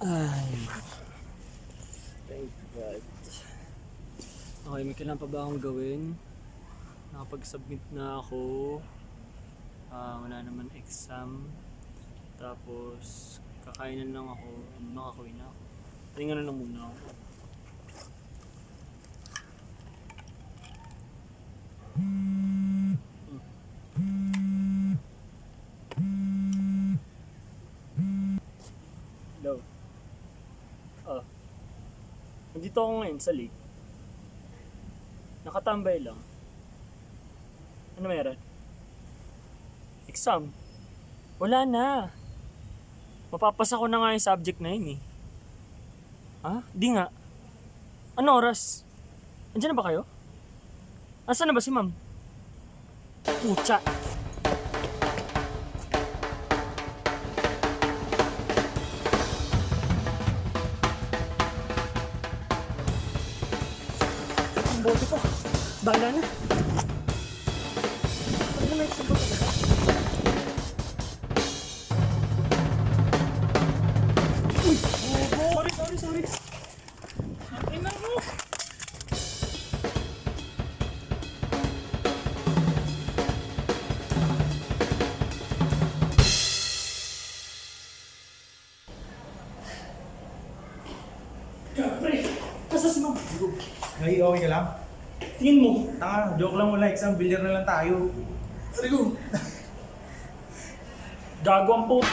Ay, thank God. Okay, may kailangan pa ba akong gawin? Nakapag-submit na ako. Wala naman exam. Tapos, kakain na lang ako. Nakakawin na ako. Tingnan na lang muna ako. Hello. Nandito ako ngayon sa lake. Nakatambay lang. Ano meron? Exam? Wala na. Mapapasa ko na nga yung subject na yun eh. Di nga. Ano oras? Andiyan na ba kayo? Asan na ba si ma'am? Pucha! Ang bote ko. Bahala na. Ano na may exam ba talaga? Sorry. Ay, naku! Pre, nasa si ma'am? Ngay, okay ka lang? Tingin mo. Tanga, joke lang wala exam, billiard na lang tayo. Arigo! Gago ang puto.